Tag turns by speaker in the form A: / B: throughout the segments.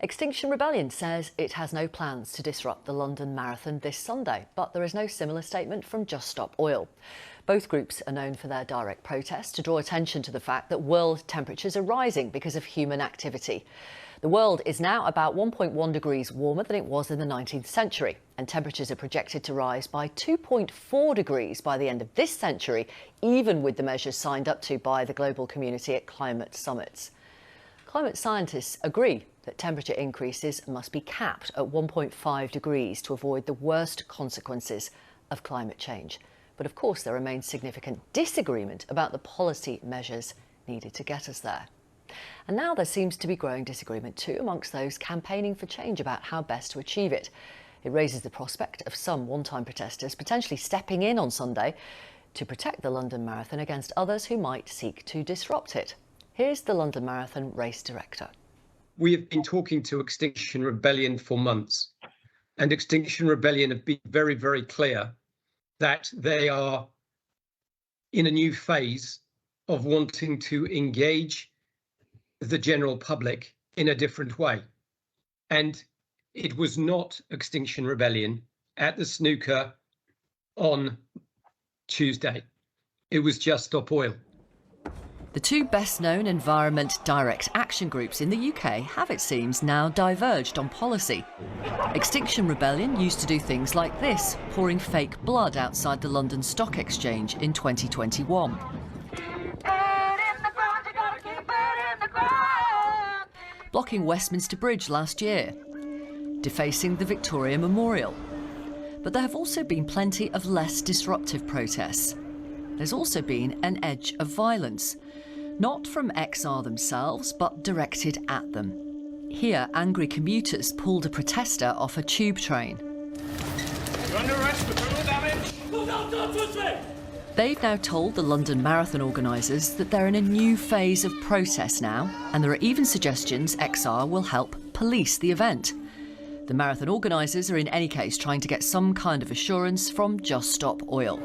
A: Extinction Rebellion says it has no plans to disrupt the London Marathon this Sunday, but there is no similar statement from Just Stop Oil. Both groups are known for their direct protests to draw attention to the fact that world temperatures are rising because of human activity. The world is now about 1.1 degrees warmer than it was in the 19th century, and temperatures are projected to rise by 2.4 degrees by the end of this century, even with the measures signed up to by the global community at climate summits. Climate scientists agree that temperature increases must be capped at 1.5 degrees to avoid the worst consequences of climate change. But of course, there remains significant disagreement about the policy measures needed to get us there. And now there seems to be growing disagreement too amongst those campaigning for change about how best to achieve it. It raises the prospect of some one-time protesters potentially stepping in on Sunday to protect the London Marathon against others who might seek to disrupt it. Here's the London Marathon race director.
B: We have been talking to Extinction Rebellion for months, and Extinction Rebellion have been very, very clear that they are in a new phase of wanting to engage the general public in a different way. And it was not Extinction Rebellion at the snooker on Tuesday. It was Just Stop Oil.
A: The two best-known environment direct action groups in the UK have, it seems, now diverged on policy. Extinction Rebellion used to do things like this, pouring fake blood outside the London Stock Exchange in 2021. Blocking Westminster Bridge last year, defacing the Victoria Memorial. But there have also been plenty of less disruptive protests. There's also been an edge of violence, not from XR themselves, but directed at them. Here, angry commuters pulled a protester off a tube train.
C: You're under arrest for criminal damage. Don't touch me!
A: They've now told the London Marathon organisers that they're in a new phase of protest now, and there are even suggestions XR will help police the event. The marathon organisers are in any case trying to get some kind of assurance from Just Stop Oil.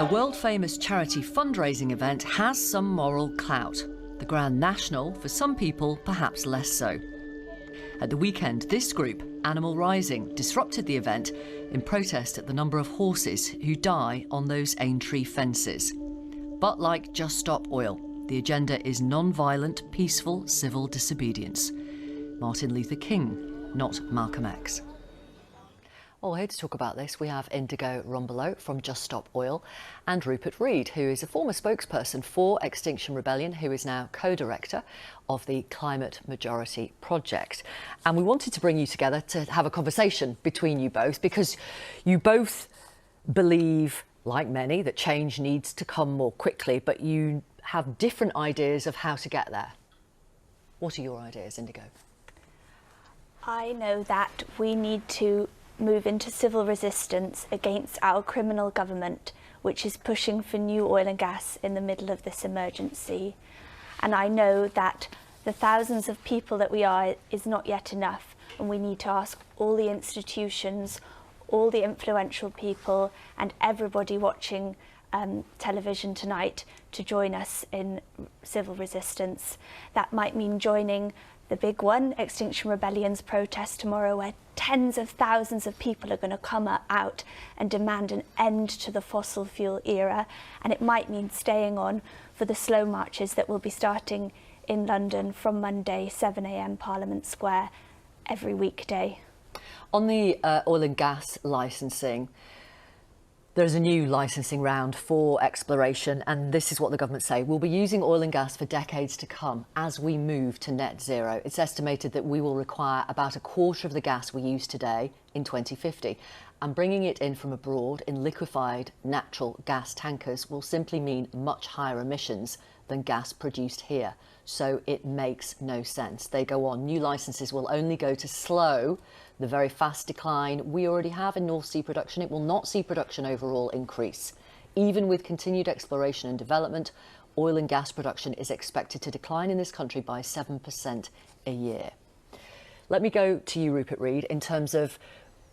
A: A world-famous charity fundraising event has some moral clout. The Grand National, for some people, perhaps less so. At the weekend, this group, Animal Rising, disrupted the event in protest at the number of horses who die on those Aintree fences. But like Just Stop Oil, the agenda is non-violent, peaceful civil disobedience. Martin Luther King, not Malcolm X. Well, here to talk about this, we have Indigo Rumbelow from Just Stop Oil and Rupert Read, who is a former spokesperson for Extinction Rebellion, who is now co-director of the Climate Majority Project. And we wanted to bring you together to have a conversation between you both, because you both believe, like many, that change needs to come more quickly, but you have different ideas of how to get there. What are your ideas, Indigo?
D: I know that we need to move into civil resistance against our criminal government, which is pushing for new oil and gas in the middle of this emergency. And I know that the thousands of people that we are is not yet enough, and we need to ask all the institutions, all the influential people and everybody watching television tonight to join us in civil resistance. That might mean joining the big one, Extinction Rebellion's protest tomorrow, where tens of thousands of people are going to come out and demand an end to the fossil fuel era. And it might mean staying on for the slow marches that will be starting in London from Monday, 7 a.m. Parliament Square, every weekday.
A: On the oil and gas licensing, there's a new licensing round for exploration, and this is what the government say: we'll be using oil and gas for decades to come as we move to net zero. It's estimated that we will require about a quarter of the gas we use today in 2050, and bringing it in from abroad in liquefied natural gas tankers will simply mean much higher emissions than gas produced here. So it makes no sense. They go on, new licences will only go to slow the very fast decline we already have in North Sea production. It will not see production overall increase. Even with continued exploration and development, oil and gas production is expected to decline in this country by 7% a year. Let me go to you, Rupert Read, in terms of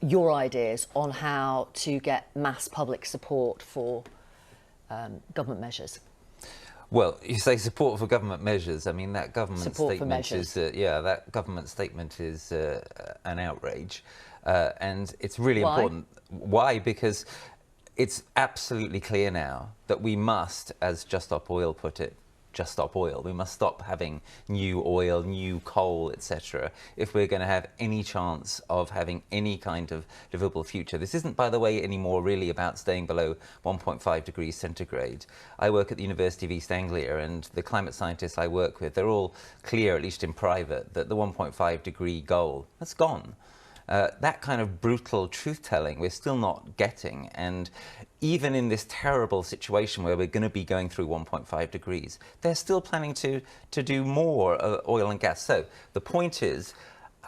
A: your ideas on how to get mass public support for government measures.
E: Well, you say support for government measures. I mean, that government
A: Support for
E: statement is that government statement is an outrage, and it's really
A: Why?
E: important. Why? Because it's absolutely clear now that we must, as Just Stop Oil put it, just stop oil. We must stop having new oil, new coal, etc. if we're going to have any chance of having any kind of livable future. This isn't, by the way, anymore really about staying below 1.5 degrees centigrade. I work at the University of East Anglia, and the climate scientists I work with, they're all clear, at least in private, that the 1.5 degree goal, that's gone. That kind of brutal truth-telling we're still not getting, and even in this terrible situation where we're going to be going through 1.5 degrees, they're still planning to do more oil and gas. So the point is,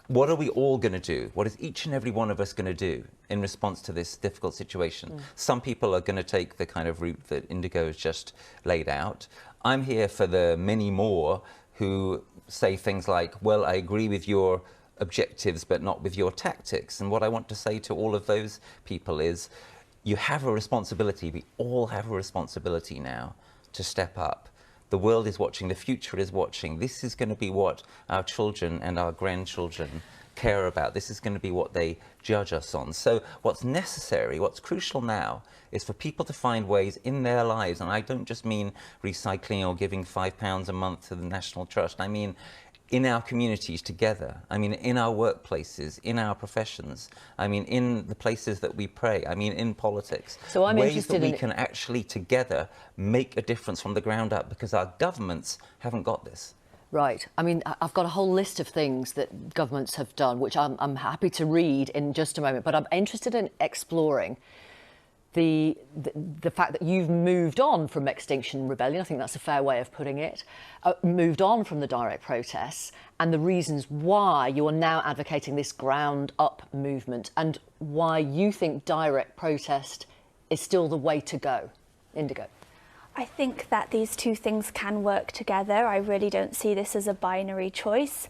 E: what are we all going to do? What is each and every one of us going to do in response to this difficult situation? Some people are going to take the kind of route that Indigo has just laid out. I'm here for the many more who say things like, well, I agree with your objectives but not with your tactics. And what I want to say to all of those people is, you have a responsibility. We all have a responsibility now to step up. The world is watching, the future is watching. This is going to be what our children and our grandchildren care about. This is going to be what they judge us on. So what's necessary, what's crucial now, is for people to find ways in their lives, and I don't just mean recycling or giving £5 a month to the National Trust, I mean in our communities together, I mean in our workplaces, in our professions, I mean in the places that we pray, I mean in politics.
A: So I'm
E: ways
A: interested
E: that
A: in
E: we can actually together make a difference from the ground up, because our governments haven't got this.
A: Right. I mean, I've got a whole list of things that governments have done, which I'm happy to read in just a moment, but I'm interested in exploring the fact that you've moved on from Extinction Rebellion, I think that's a fair way of putting it, moved on from the direct protests, and the reasons why you are now advocating this ground-up movement, and why you think direct protest is still the way to go. Indigo.
D: I think that these two things can work together. I really don't see this as a binary choice.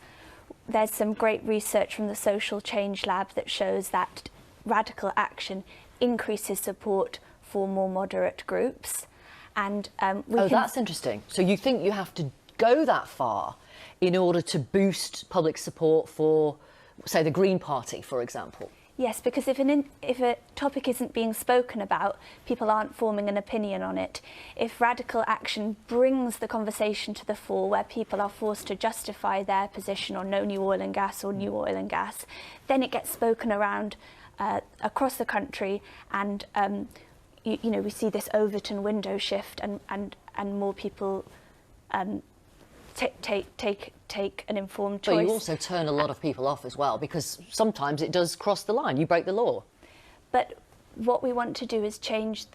D: There's some great research from the Social Change Lab that shows that radical action increases support for more moderate groups. And
A: that's interesting. So you think you have to go that far in order to boost public support for, say, the Green Party, for example?
D: Yes, because if a topic isn't being spoken about, people aren't forming an opinion on it. If radical action brings the conversation to the fore, where people are forced to justify their position on no new oil and gas or new oil and gas, then it gets spoken around across the country, and you know, we see this Overton window shift, and more people take an informed choice.
A: But you also turn a lot of people off as well, because sometimes it does cross the line. You break the law.
D: But what we want to do is change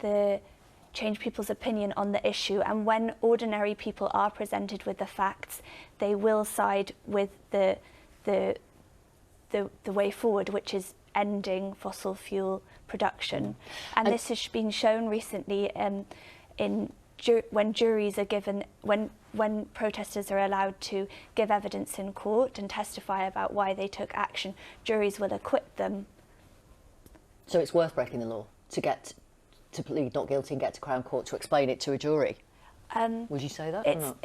D: people's opinion on the issue, and when ordinary people are presented with the facts, they will side with the way forward, which is ending fossil fuel production. And this has been shown recently when juries are given, when protesters are allowed to give evidence in court and testify about why they took action, juries will acquit them.
A: So it's worth breaking the law to plead not guilty and get to Crown Court to explain it to a jury. Would you say that or not?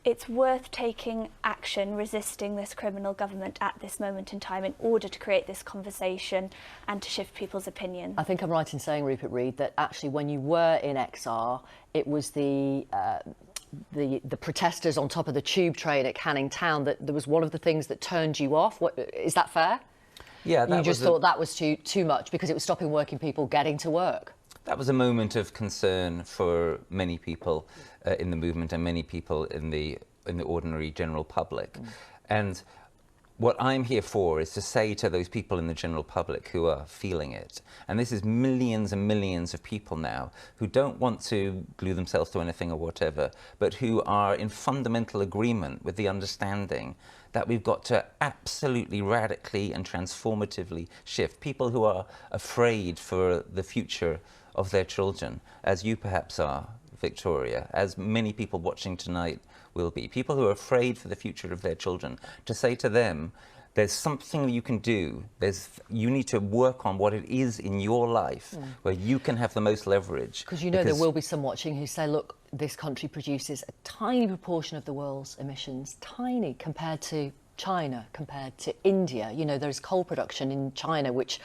D: It's worth taking action, resisting this criminal government at this moment in time, in order to create this conversation and to shift people's opinion.
A: I think I'm right in saying, Rupert Read, that actually when you were in XR, it was the protesters on top of the tube train at Canning Town that was one of the things that turned you off. Is that fair?
E: Yeah,
A: you just thought that was too much because it was stopping working people getting to work.
E: That was a moment of concern for many people in the movement and many people in the ordinary general public. And what I'm here for is to say to those people in the general public who are feeling it, and this is millions and millions of people now who don't want to glue themselves to anything or whatever, but who are in fundamental agreement with the understanding that we've got to absolutely radically and transformatively shift. People who are afraid for the future of their children, as you perhaps are, Victoria, as many people watching tonight will be. People who are afraid for the future of their children, to say to them, There's something you can do. You need to work on what it is in your life where you can have the most leverage.
A: Because you know there will be some watching who say, look, this country produces a tiny proportion of the world's emissions, tiny, compared to China, compared to India. You know, there's coal production in China, which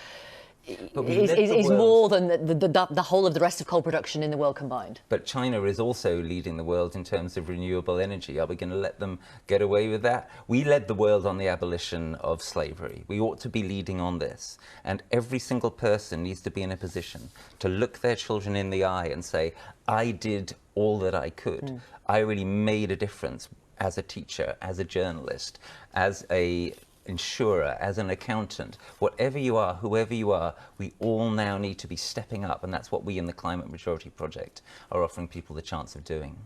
A: is more than the whole of the rest of coal production in the world combined.
E: But China is also leading the world in terms of renewable energy. Are we going to let them get away with that? We led the world on the abolition of slavery. We ought to be leading on this. And every single person needs to be in a position to look their children in the eye and say, I did all that I could. I really made a difference as a teacher, as a journalist, as a insurer, as an accountant, whatever you are, whoever you are, we all now need to be stepping up, and that's what we in the Climate Majority Project are offering people the chance of doing.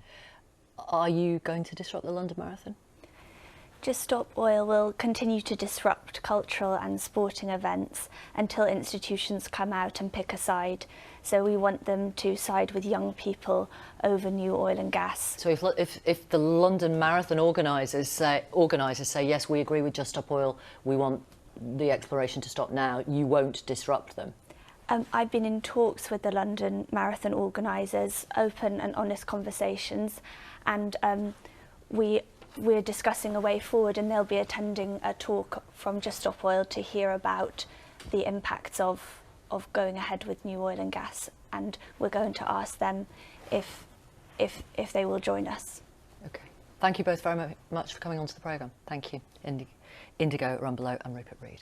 A: Are you going to disrupt the London Marathon?
D: Just Stop Oil will continue to disrupt cultural and sporting events until institutions come out and pick a side. So we want them to side with young people over new oil and gas.
A: So if the London Marathon organisers say, yes, we agree with Just Stop Oil, we want the exploration to stop now, you won't disrupt them?
D: I've been in talks with the London Marathon organisers, open and honest conversations, and we're discussing a way forward, and they'll be attending a talk from Just Stop Oil to hear about the impacts of going ahead with new oil and gas, and we're going to ask them if they will join us.
A: Okay. Thank you both very much for coming onto the programme. Thank you. Indigo, Rumbelow and Rupert Read.